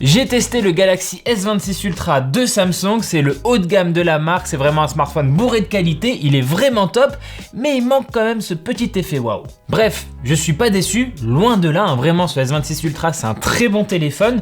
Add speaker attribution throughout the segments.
Speaker 1: J'ai testé le Galaxy S26 Ultra de Samsung, c'est le haut de gamme de la marque, c'est vraiment un smartphone bourré de qualité, il est vraiment top, mais il manque quand même ce petit effet waouh. Bref, je suis pas déçu, loin de là, hein, vraiment ce S26 Ultra c'est un très bon téléphone,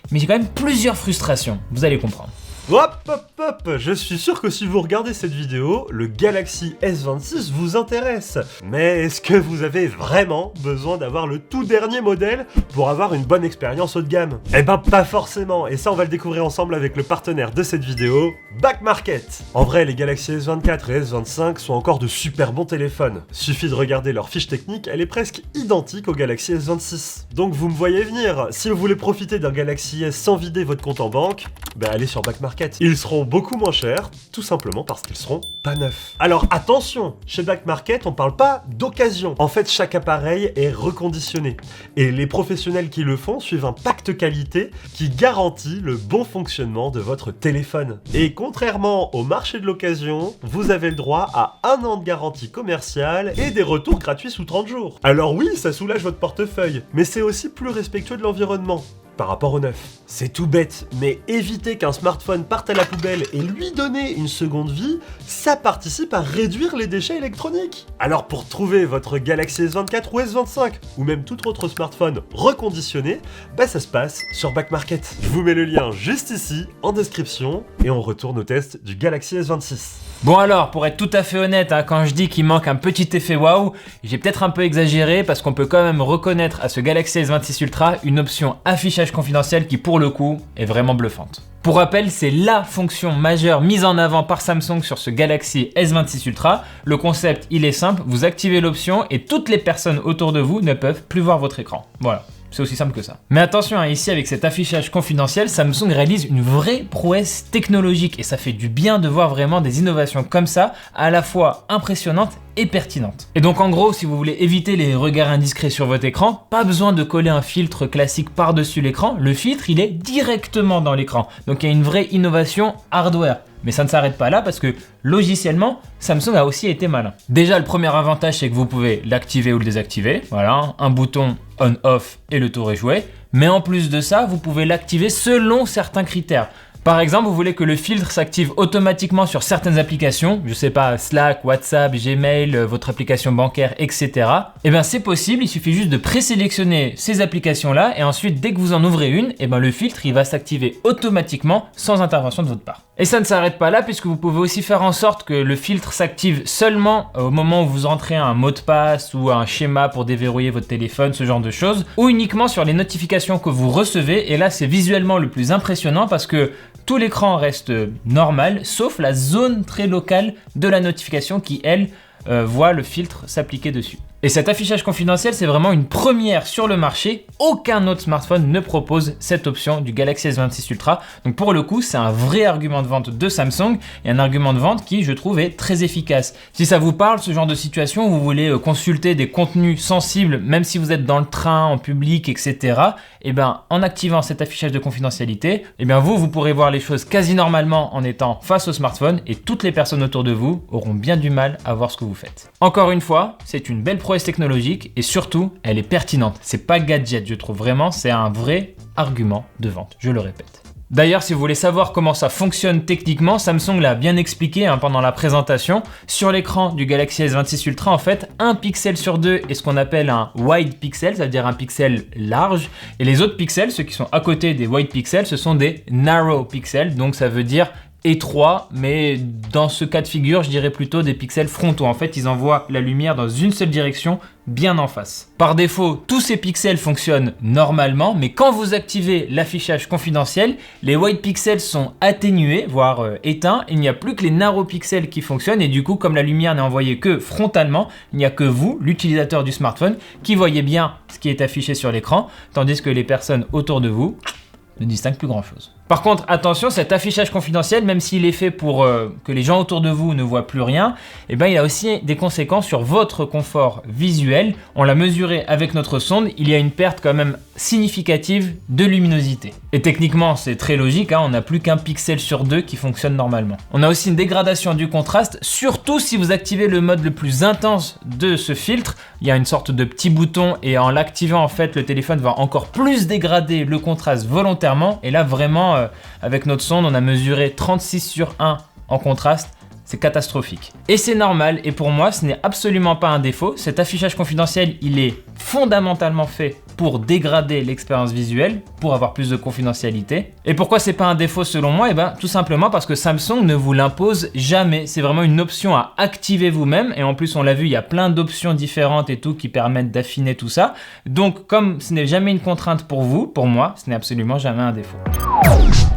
Speaker 1: mais j'ai quand même plusieurs frustrations, vous allez comprendre.
Speaker 2: Hop hop hop, je suis sûr que si vous regardez cette vidéo, le Galaxy S26 vous intéresse. Mais est-ce que vous avez vraiment besoin d'avoir le tout dernier modèle pour avoir une bonne expérience haut de gamme? Eh ben pas forcément, et ça on va le découvrir ensemble avec le partenaire de cette vidéo, Back Market. En vrai, les Galaxy S24 et S25 sont encore de super bons téléphones. Suffit de regarder leur fiche technique, elle est presque identique au Galaxy S26. Donc vous me voyez venir, si vous voulez profiter d'un Galaxy S sans vider votre compte en banque, ben allez sur Back Market. Ils seront beaucoup moins chers, tout simplement parce qu'ils seront pas neufs. Alors attention, chez Back Market, on parle pas d'occasion. En fait, chaque appareil est reconditionné. Et les professionnels qui le font suivent un pacte qualité qui garantit le bon fonctionnement de votre téléphone. Et contrairement au marché de l'occasion, vous avez le droit à 1 an de garantie commerciale et des retours gratuits sous 30 jours. Alors oui, ça soulage votre portefeuille, mais c'est aussi plus respectueux de l'environnement par rapport au neuf. C'est tout bête, mais éviter qu'un smartphone parte à la poubelle et lui donner une seconde vie, ça participe à réduire les déchets électroniques. Alors pour trouver votre Galaxy S24 ou S25, ou même tout autre smartphone reconditionné, bah ça se passe sur Back Market. Je vous mets le lien juste ici, en description, et on retourne au test du Galaxy S26.
Speaker 1: Bon alors, pour être tout à fait honnête, hein, quand je dis qu'il manque un petit effet waouh, j'ai peut-être un peu exagéré parce qu'on peut quand même reconnaître à ce Galaxy S26 Ultra une option affichage confidentiel qui pour le coup est vraiment bluffante. Pour rappel, c'est la fonction majeure mise en avant par Samsung sur ce Galaxy S26 Ultra. Le concept, il est simple, vous activez l'option et toutes les personnes autour de vous ne peuvent plus voir votre écran. Voilà. C'est aussi simple que ça. Mais attention, hein, ici avec cet affichage confidentiel, Samsung réalise une vraie prouesse technologique et ça fait du bien de voir vraiment des innovations comme ça, à la fois impressionnantes et pertinentes. Et donc en gros, si vous voulez éviter les regards indiscrets sur votre écran, pas besoin de coller un filtre classique par-dessus l'écran, le filtre il est directement dans l'écran. Donc il y a une vraie innovation hardware. Mais ça ne s'arrête pas là parce que logiciellement, Samsung a aussi été malin. Déjà, le premier avantage, c'est que vous pouvez l'activer ou le désactiver. Voilà, un bouton on-off et le tour est joué. Mais en plus de ça, vous pouvez l'activer selon certains critères. Par exemple, vous voulez que le filtre s'active automatiquement sur certaines applications, je sais pas, Slack, WhatsApp, Gmail, votre application bancaire, etc. Et bien c'est possible, il suffit juste de présélectionner ces applications-là et ensuite dès que vous en ouvrez une, et ben le filtre il va s'activer automatiquement sans intervention de votre part. Et ça ne s'arrête pas là puisque vous pouvez aussi faire en sorte que le filtre s'active seulement au moment où vous entrez un mot de passe ou un schéma pour déverrouiller votre téléphone, ce genre de choses, ou uniquement sur les notifications que vous recevez. Et là c'est visuellement le plus impressionnant parce que tout l'écran reste normal, sauf la zone très locale de la notification qui, elle, voit le filtre s'appliquer dessus. Et cet affichage confidentiel, c'est vraiment une première sur le marché. Aucun autre smartphone ne propose cette option du Galaxy S26 Ultra. Donc pour le coup, c'est un vrai argument de vente de Samsung et un argument de vente qui, je trouve, est très efficace. Si ça vous parle, ce genre de situation où vous voulez consulter des contenus sensibles, même si vous êtes dans le train, en public, etc., et ben, en activant cet affichage de confidentialité, et bien vous pourrez voir les choses quasi normalement en étant face au smartphone et toutes les personnes autour de vous auront bien du mal à voir ce que vous faites. Encore une fois, c'est une belle prouesse technologique et surtout, elle est pertinente. C'est pas gadget, je trouve vraiment, c'est un vrai argument de vente, je le répète. D'ailleurs, si vous voulez savoir comment ça fonctionne techniquement, Samsung l'a bien expliqué pendant la présentation. Sur l'écran du Galaxy S26 Ultra, en fait, 1 pixel sur 2 est ce qu'on appelle un wide pixel, c'est-à-dire un pixel large. Et les autres pixels, ceux qui sont à côté des wide pixels, ce sont des narrow pixels, donc ça veut dire étroit, mais dans ce cas de figure, je dirais plutôt des pixels frontaux. En fait, ils envoient la lumière dans une seule direction, bien en face. Par défaut, tous ces pixels fonctionnent normalement, mais quand vous activez l'affichage confidentiel, les wide pixels sont atténués, voire éteints. Il n'y a plus que les narrow pixels qui fonctionnent et du coup, comme la lumière n'est envoyée que frontalement, il n'y a que vous, l'utilisateur du smartphone, qui voyez bien ce qui est affiché sur l'écran, tandis que les personnes autour de vous ne distinguent plus grand chose. Par contre, attention, cet affichage confidentiel, même s'il est fait pour que les gens autour de vous ne voient plus rien, eh ben, il a aussi des conséquences sur votre confort visuel. On l'a mesuré avec notre sonde, il y a une perte quand même significative de luminosité. Et techniquement, c'est très logique, hein, on n'a plus qu'un pixel sur 2 qui fonctionne normalement. On a aussi une dégradation du contraste, surtout si vous activez le mode le plus intense de ce filtre. Il y a une sorte de petit bouton et en l'activant, en fait, le téléphone va encore plus dégrader le contraste volontairement. Et là, vraiment, avec notre sonde, on a mesuré 36/1 en contraste. C'est catastrophique. Et c'est normal, et pour moi, ce n'est absolument pas un défaut. Cet affichage confidentiel, il est fondamentalement fait pour dégrader l'expérience visuelle, pour avoir plus de confidentialité. Et pourquoi c'est pas un défaut selon moi? Eh ben, tout simplement parce que Samsung ne vous l'impose jamais. C'est vraiment une option à activer vous-même. Et en plus, on l'a vu, il y a plein d'options différentes et tout qui permettent d'affiner tout ça. Donc, comme ce n'est jamais une contrainte pour vous, pour moi, ce n'est absolument jamais un défaut.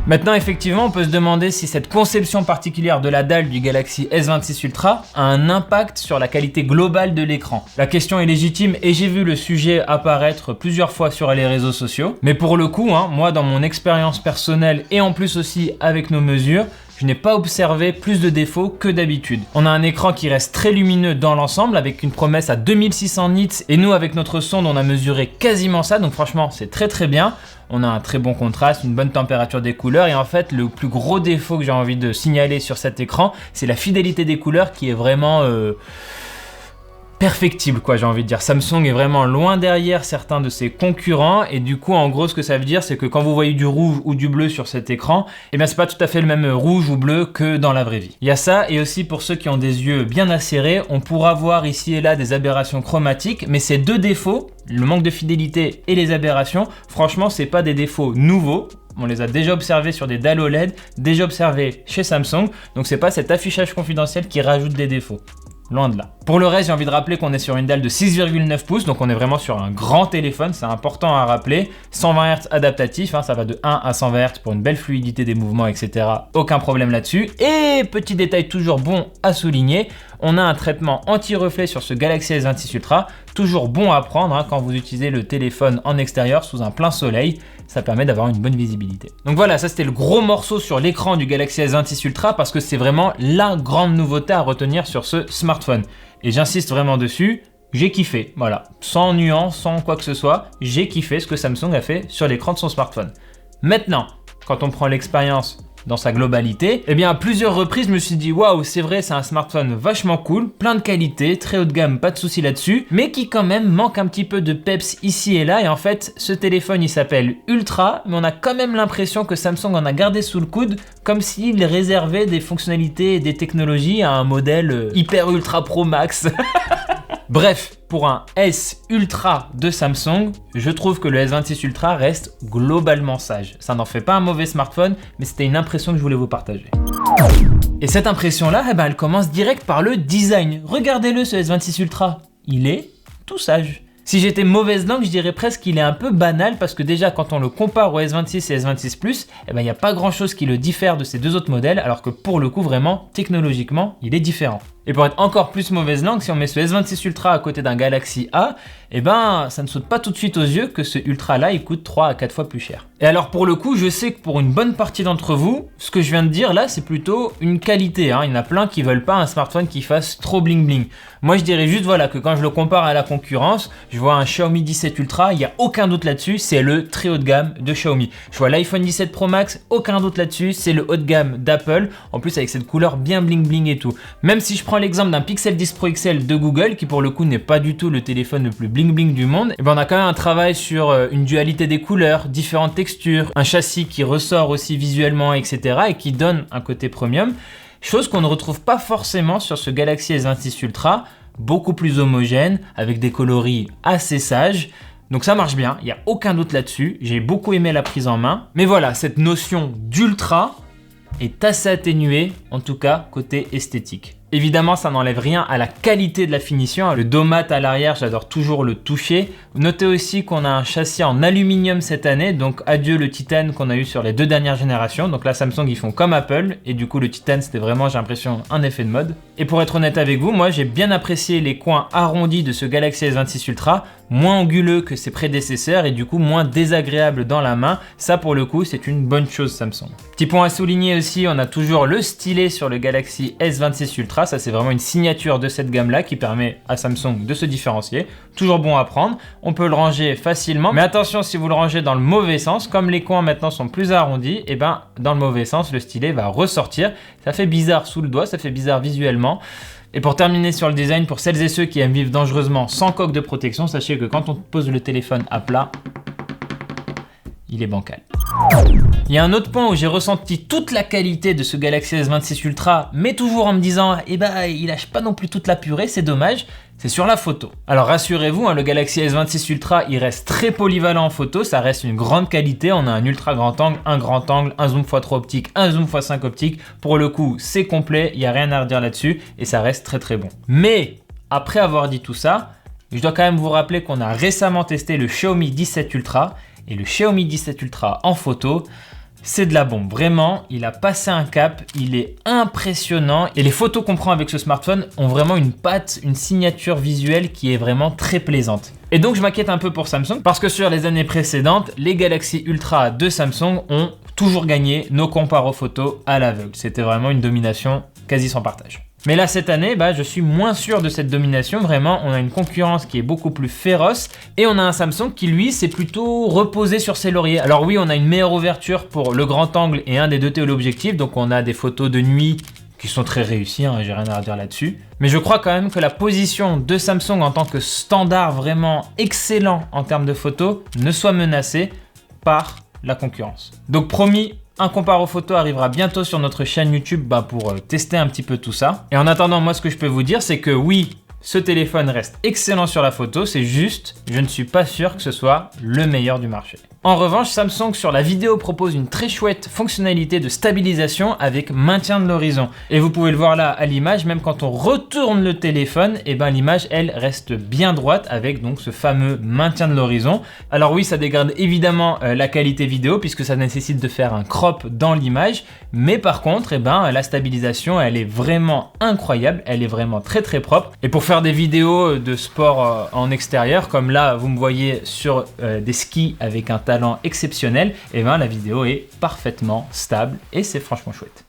Speaker 1: Maintenant, effectivement, on peut se demander si cette conception particulière de la dalle du Galaxy S26 Ultra a un impact sur la qualité globale de l'écran. La question est légitime et j'ai vu le sujet apparaître plusieurs fois sur les réseaux sociaux. Mais pour le coup, moi, dans mon expérience personnelle et en plus aussi avec nos mesures, je n'ai pas observé plus de défauts que d'habitude. On a un écran qui reste très lumineux dans l'ensemble avec une promesse à 2600 nits et nous avec notre sonde on a mesuré quasiment ça, donc franchement c'est très bien. On a un très bon contraste, une bonne température des couleurs et en fait le plus gros défaut que j'ai envie de signaler sur cet écran, c'est la fidélité des couleurs qui est vraiment perfectible quoi, j'ai envie de dire. Samsung est vraiment loin derrière certains de ses concurrents et du coup en gros ce que ça veut dire c'est que quand vous voyez du rouge ou du bleu sur cet écran, eh bien c'est pas tout à fait le même rouge ou bleu que dans la vraie vie. Il y a ça et aussi pour ceux qui ont des yeux bien acérés, on pourra voir ici et là des aberrations chromatiques, mais ces deux défauts, le manque de fidélité et les aberrations, franchement c'est pas des défauts nouveaux. On les a déjà observés sur des dalles OLED, déjà observés chez Samsung, donc c'est pas cet affichage confidentiel qui rajoute des défauts. Loin de là. Pour le reste, j'ai envie de rappeler qu'on est sur une dalle de 6,9 pouces, donc on est vraiment sur un grand téléphone, c'est important à rappeler. 120 Hz adaptatif, ça va de 1 à 120 Hz pour une belle fluidité des mouvements, etc. Aucun problème là-dessus. Et petit détail toujours bon à souligner, on a un traitement anti-reflet sur ce Galaxy S26 Ultra, toujours bon à prendre quand vous utilisez le téléphone en extérieur sous un plein soleil, ça permet d'avoir une bonne visibilité. Donc voilà, ça c'était le gros morceau sur l'écran du Galaxy S26 Ultra parce que c'est vraiment la grande nouveauté à retenir sur ce smartphone. Et j'insiste vraiment dessus, j'ai kiffé, voilà, sans nuance, sans quoi que ce soit, j'ai kiffé ce que Samsung a fait sur l'écran de son smartphone. Maintenant, quand on prend l'expérience dans sa globalité, eh bien à plusieurs reprises je me suis dit waouh, c'est vrai, c'est un smartphone vachement cool, plein de qualité, très haut de gamme, pas de souci là-dessus, mais qui quand même manque un petit peu de peps ici et là. Et en fait ce téléphone il s'appelle Ultra, mais on a quand même l'impression que Samsung en a gardé sous le coude comme s'il réservait des fonctionnalités et des technologies à un modèle hyper ultra pro max. Bref, pour un S Ultra de Samsung, je trouve que le S26 Ultra reste globalement sage. Ça n'en fait pas un mauvais smartphone, mais c'était une impression que je voulais vous partager. Et cette impression-là, elle commence direct par le design. Regardez-le ce S26 Ultra, il est tout sage. Si j'étais mauvaise langue, je dirais presque qu'il est un peu banal parce que déjà quand on le compare au S26 et S26 Plus, il n'y a pas grand chose qui le diffère de ces deux autres modèles alors que pour le coup vraiment, technologiquement, il est différent. Et pour être encore plus mauvaise langue, si on met ce S26 Ultra à côté d'un Galaxy A, ça ne saute pas tout de suite aux yeux que ce Ultra là il coûte 3 à 4 fois plus cher. Et alors pour le coup, je sais que pour une bonne partie d'entre vous, ce que je viens de dire là c'est plutôt une qualité. Il y en a plein qui veulent pas un smartphone qui fasse trop bling bling. Moi je dirais juste voilà que quand je le compare à la concurrence, je vois un Xiaomi 17 Ultra, il n'y a aucun doute là-dessus, c'est le très haut de gamme de Xiaomi. Je vois l'iPhone 17 Pro Max, aucun doute là-dessus, c'est le haut de gamme d'Apple, en plus avec cette couleur bien bling bling et tout. Même si je prends l'exemple d'un Pixel 10 Pro XL de Google, qui pour le coup n'est pas du tout le téléphone le plus bling bling du monde, on a quand même un travail sur une dualité des couleurs, différentes textures, un châssis qui ressort aussi visuellement, etc. et qui donne un côté premium, chose qu'on ne retrouve pas forcément sur ce Galaxy S26 Ultra, beaucoup plus homogène, avec des coloris assez sages. Donc ça marche bien, il n'y a aucun doute là-dessus, j'ai beaucoup aimé la prise en main. Mais voilà, cette notion d'ultra est assez atténuée, en tout cas côté esthétique. Évidemment, ça n'enlève rien à la qualité de la finition. Le dos mat à l'arrière, j'adore toujours le toucher. Notez aussi qu'on a un châssis en aluminium cette année, donc adieu le titane qu'on a eu sur les 2 dernières générations. Donc là, Samsung, ils font comme Apple, et du coup, le titane, c'était vraiment, j'ai l'impression, un effet de mode. Et pour être honnête avec vous, moi, j'ai bien apprécié les coins arrondis de ce Galaxy S26 Ultra, moins anguleux que ses prédécesseurs et du coup moins désagréable dans la main. Ça pour le coup c'est une bonne chose Samsung. Petit point à souligner aussi, on a toujours le stylet sur le Galaxy S26 Ultra, ça c'est vraiment une signature de cette gamme là qui permet à Samsung de se différencier. Toujours bon à prendre, on peut le ranger facilement, mais attention si vous le rangez dans le mauvais sens, comme les coins maintenant sont plus arrondis, et ben dans le mauvais sens le stylet va ressortir, ça fait bizarre sous le doigt, ça fait bizarre visuellement. Et pour terminer sur le design, pour celles et ceux qui aiment vivre dangereusement sans coque de protection, sachez que quand on pose le téléphone à plat, il est bancal. Il y a un autre point où j'ai ressenti toute la qualité de ce Galaxy S26 Ultra, mais toujours en me disant, eh ben, il lâche pas non plus toute la purée, c'est dommage, c'est sur la photo. Alors rassurez-vous, le Galaxy S26 Ultra, il reste très polyvalent en photo, ça reste une grande qualité, on a un ultra grand angle, un zoom x3 optique, un zoom x5 optique, pour le coup c'est complet, il n'y a rien à redire là-dessus, et ça reste très très bon. Mais, après avoir dit tout ça, je dois quand même vous rappeler qu'on a récemment testé le Xiaomi 17 Ultra, et le Xiaomi 17 Ultra en photo, c'est de la bombe. Vraiment, il a passé un cap, il est impressionnant. Et les photos qu'on prend avec ce smartphone ont vraiment une patte, une signature visuelle qui est vraiment très plaisante. Et donc je m'inquiète un peu pour Samsung parce que sur les années précédentes, les Galaxy Ultra de Samsung ont toujours gagné nos comparo photos à l'aveugle. C'était vraiment une domination quasi sans partage. Mais là, cette année, je suis moins sûr de cette domination. Vraiment, on a une concurrence qui est beaucoup plus féroce et on a un Samsung qui, lui, s'est plutôt reposé sur ses lauriers. Alors oui, on a une meilleure ouverture pour le grand angle et un des deux téléobjectifs. Donc on a des photos de nuit qui sont très réussies, j'ai rien à redire là-dessus. Mais je crois quand même que la position de Samsung en tant que standard vraiment excellent en termes de photos ne soit menacée par la concurrence. Donc promis, un comparo photo arrivera bientôt sur notre chaîne YouTube pour tester un petit peu tout ça. Et en attendant, moi ce que je peux vous dire, c'est que oui, ce téléphone reste excellent sur la photo, c'est juste, je ne suis pas sûr que ce soit le meilleur du marché. En revanche, Samsung sur la vidéo propose une très chouette fonctionnalité de stabilisation avec maintien de l'horizon. Et vous pouvez le voir là à l'image, même quand on retourne le téléphone, l'image elle reste bien droite avec donc ce fameux maintien de l'horizon. Alors oui, ça dégrade évidemment la qualité vidéo puisque ça nécessite de faire un crop dans l'image, mais par contre, la stabilisation elle est vraiment incroyable, elle est vraiment très très propre. Et pour faire des vidéos de sport en extérieur, comme là vous me voyez sur des skis avec un talent exceptionnel, la vidéo est parfaitement stable et c'est franchement chouette.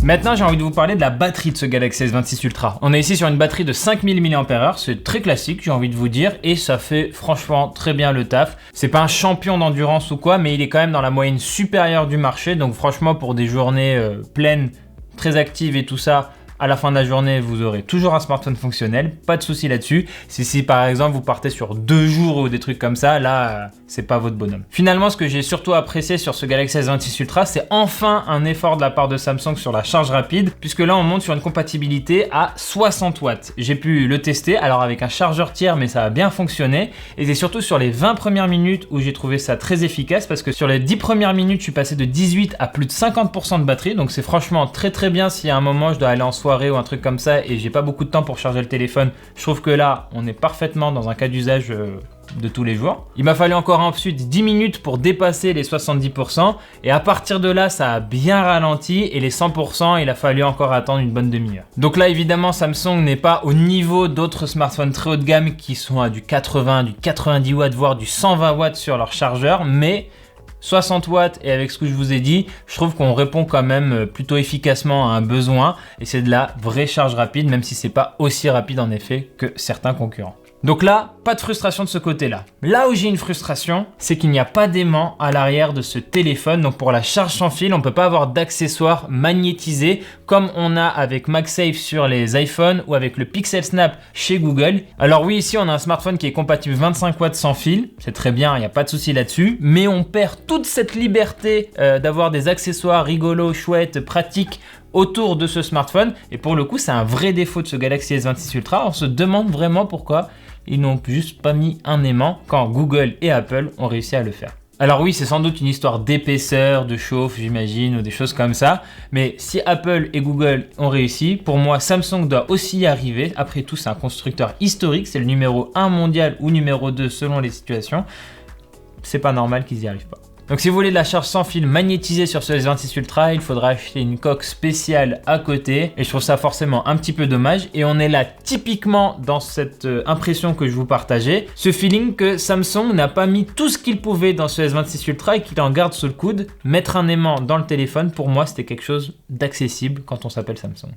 Speaker 1: Maintenant, j'ai envie de vous parler de la batterie de ce Galaxy S26 Ultra. On est ici sur une batterie de 5000 mAh, c'est très classique, j'ai envie de vous dire, et ça fait franchement très bien le taf. C'est pas un champion d'endurance ou quoi, mais il est quand même dans la moyenne supérieure du marché, donc franchement pour des journées pleines, très actives et tout ça, à la fin de la journée, vous aurez toujours un smartphone fonctionnel, pas de souci là-dessus. Si par exemple vous partez sur 2 jours ou des trucs comme ça, là, c'est pas votre bonhomme. Finalement, ce que j'ai surtout apprécié sur ce Galaxy S26 Ultra, c'est enfin un effort de la part de Samsung sur la charge rapide, puisque là, on monte sur une compatibilité à 60 watts. J'ai pu le tester, alors avec un chargeur tiers, mais ça a bien fonctionné. Et c'est surtout sur les 20 premières minutes où j'ai trouvé ça très efficace, parce que sur les 10 premières minutes, je suis passé de 18 à plus de 50% de batterie, donc c'est franchement très très bien si à un moment je dois aller en soirée ou un truc comme ça et j'ai pas beaucoup de temps pour charger le téléphone. Je trouve que là, on est parfaitement dans un cas d'usage de tous les jours. Il m'a fallu encore ensuite 10 minutes pour dépasser les 70% et à partir de là, ça a bien ralenti et les 100%, il a fallu encore attendre une bonne demi-heure. Donc là, évidemment, Samsung n'est pas au niveau d'autres smartphones très haut de gamme qui sont à du 80, du 90 watts, voire du 120 watts sur leur chargeur, mais 60 watts et avec ce que je vous ai dit, je trouve qu'on répond quand même plutôt efficacement à un besoin et c'est de la vraie charge rapide, même si c'est pas aussi rapide en effet que certains concurrents. Donc là, pas de frustration de ce côté-là. Là où j'ai une frustration, c'est qu'il n'y a pas d'aimant à l'arrière de ce téléphone. Donc pour la charge sans fil, on ne peut pas avoir d'accessoires magnétisés comme on a avec MagSafe sur les iPhones ou avec le Pixel Snap chez Google. Alors oui, ici on a un smartphone qui est compatible 25 watts sans fil. C'est très bien, il n'y a pas de souci là-dessus. Mais on perd toute cette liberté d'avoir des accessoires rigolos, chouettes, pratiques autour de ce smartphone. Et pour le coup, c'est un vrai défaut de ce Galaxy S26 Ultra. On se demande vraiment pourquoi ils n'ont juste pas mis un aimant quand Google et Apple ont réussi à le faire. Alors oui, c'est sans doute une histoire d'épaisseur, de chauffe, j'imagine, ou des choses comme ça. Mais si Apple et Google ont réussi, pour moi, Samsung doit aussi y arriver. Après tout, c'est un constructeur historique, c'est le numéro 1 mondial ou numéro 2 selon les situations. C'est pas normal qu'ils n'y arrivent pas. Donc si vous voulez de la charge sans fil magnétisée sur ce S26 Ultra, il faudra acheter une coque spéciale à côté et je trouve ça forcément un petit peu dommage. Et on est là typiquement dans cette impression que je vous partageais, ce feeling que Samsung n'a pas mis tout ce qu'il pouvait dans ce S26 Ultra et qu'il en garde sous le coude. Mettre un aimant dans le téléphone, pour moi c'était quelque chose d'accessible quand on s'appelle Samsung.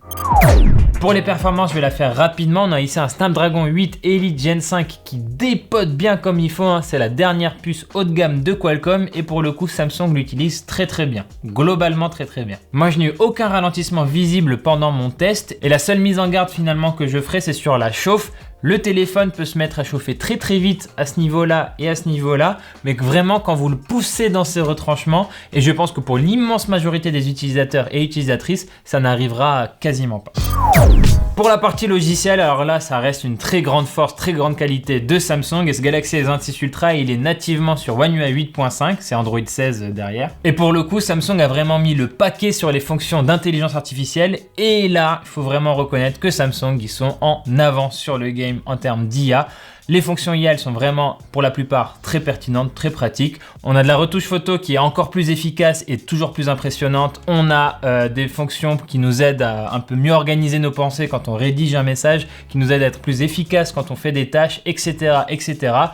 Speaker 1: Pour les performances, je vais la faire rapidement. On a ici un Snapdragon 8 Elite Gen 5 qui dépote bien comme il faut, hein. C'est la dernière puce haut de gamme de Qualcomm et pour le coup Samsung l'utilise très bien, globalement très bien. Moi je n'ai eu aucun ralentissement visible pendant mon test et la seule mise en garde finalement que je ferai c'est sur la chauffe. Le téléphone peut se mettre à chauffer très vite à ce niveau-là et à ce niveau-là, mais que vraiment quand vous le poussez dans ses retranchements, et je pense que pour l'immense majorité des utilisateurs et utilisatrices, ça n'arrivera quasiment pas. Pour la partie logicielle, alors là, ça reste une très grande force, très grande qualité de Samsung et ce Galaxy S26 Ultra, il est nativement sur One UI 8.5, c'est Android 16 derrière. Et pour le coup, Samsung a vraiment mis le paquet sur les fonctions d'intelligence artificielle et là, il faut vraiment reconnaître que Samsung, ils sont en avance sur le game en termes d'IA. Les fonctions IA, elles sont vraiment, pour la plupart, très pertinentes, très pratiques. On a de la retouche photo qui est encore plus efficace et toujours plus impressionnante. On a des fonctions qui nous aident à un peu mieux organiser nos pensées quand on rédige un message, qui nous aident à être plus efficace quand on fait des tâches, etc.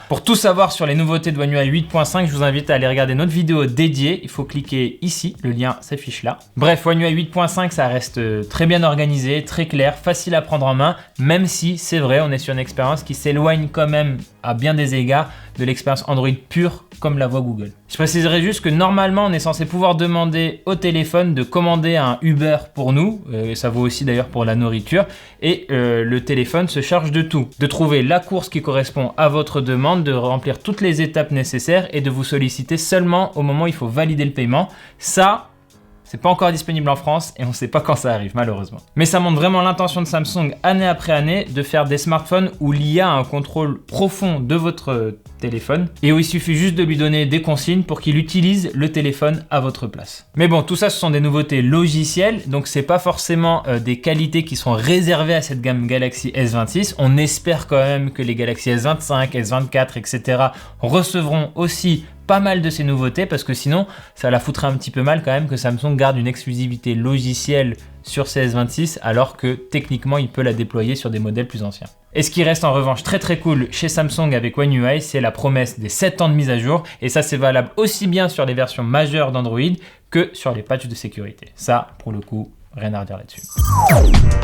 Speaker 1: Pour tout savoir sur les nouveautés de One UI 8.5, je vous invite à aller regarder notre vidéo dédiée. Il faut cliquer ici, le lien s'affiche là. Bref, One UI 8.5, ça reste très bien organisé, très clair, facile à prendre en main, même si c'est vrai, on est sur une expérience qui s'éloigne quand même à bien des égards de l'expérience Android pure comme la voit Google. Je préciserai juste que normalement on est censé pouvoir demander au téléphone de commander un Uber pour nous, ça vaut aussi d'ailleurs pour la nourriture, et le téléphone se charge de tout, de trouver la course qui correspond à votre demande, de remplir toutes les étapes nécessaires et de vous solliciter seulement au moment où il faut valider le paiement. Ça, c'est pas encore disponible en France et on sait pas quand ça arrive malheureusement. Mais ça montre vraiment l'intention de Samsung année après année de faire des smartphones où l'IA a un contrôle profond de votre téléphone et où il suffit juste de lui donner des consignes pour qu'il utilise le téléphone à votre place. Mais bon, tout ça ce sont des nouveautés logicielles, donc c'est pas forcément des qualités qui sont réservées à cette gamme Galaxy S26. On espère quand même que les Galaxy S25, S24, etc. recevront aussi pas mal de ces nouveautés parce que sinon ça la foutrait un petit peu mal quand même que Samsung garde une exclusivité logicielle sur ces S26 alors que techniquement il peut la déployer sur des modèles plus anciens. Et ce qui reste en revanche très cool chez Samsung avec One UI, c'est la promesse des 7 ans de mise à jour et ça c'est valable aussi bien sur les versions majeures d'Android que sur les patchs de sécurité. Ça pour le coup, rien à redire là-dessus.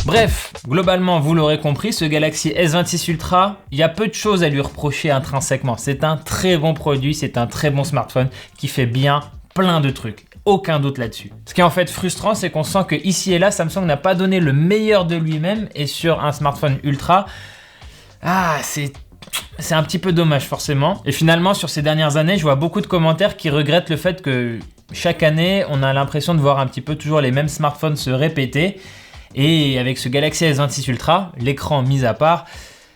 Speaker 1: Bref, globalement, vous l'aurez compris, ce Galaxy S26 Ultra, il y a peu de choses à lui reprocher intrinsèquement. C'est un très bon produit, c'est un très bon smartphone qui fait bien plein de trucs. Aucun doute là-dessus. Ce qui est en fait frustrant, c'est qu'on sent que ici et là, Samsung n'a pas donné le meilleur de lui-même et sur un smartphone Ultra, c'est un petit peu dommage forcément. Et finalement, sur ces dernières années, je vois beaucoup de commentaires qui regrettent le fait que chaque année, on a l'impression de voir un petit peu toujours les mêmes smartphones se répéter. Et avec ce Galaxy S26 Ultra, l'écran mis à part,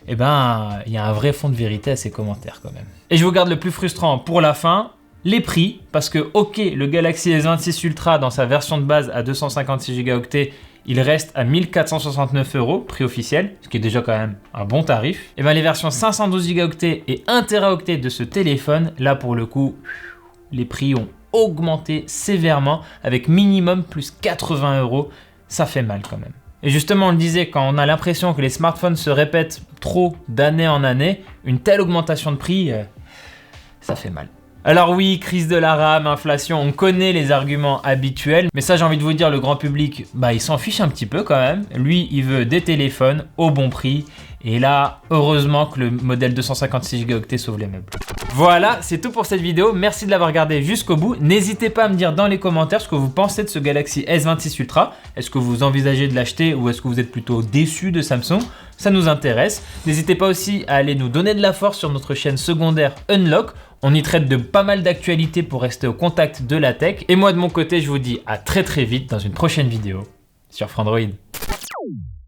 Speaker 1: il y a un vrai fond de vérité à ces commentaires quand même. Et je vous garde le plus frustrant pour la fin, les prix. Parce que ok, le Galaxy S26 Ultra dans sa version de base à 256 Go, il reste à 1469 €, prix officiel, ce qui est déjà quand même un bon tarif. Et bien les versions 512 Go et 1 TB de ce téléphone, là pour le coup, les prix ont augmenté sévèrement avec minimum plus 80 €. Ça fait mal quand même. Et justement, on le disait, quand on a l'impression que les smartphones se répètent trop d'année en année, une telle augmentation de prix, ça fait mal. Alors oui, crise de la RAM, inflation, on connaît les arguments habituels, mais ça j'ai envie de vous dire, le grand public, il s'en fiche un petit peu quand même. Lui, il veut des téléphones au bon prix, et là, heureusement que le modèle 256 Go sauve les meubles. Voilà, c'est tout pour cette vidéo, merci de l'avoir regardé jusqu'au bout. N'hésitez pas à me dire dans les commentaires ce que vous pensez de ce Galaxy S26 Ultra. Est-ce que vous envisagez de l'acheter ou est-ce que vous êtes plutôt déçu de Samsung? Ça nous intéresse. N'hésitez pas aussi à aller nous donner de la force sur notre chaîne secondaire Unlock. On y traite de pas mal d'actualités pour rester au contact de la tech. Et moi de mon côté, je vous dis à très vite dans une prochaine vidéo sur Frandroid.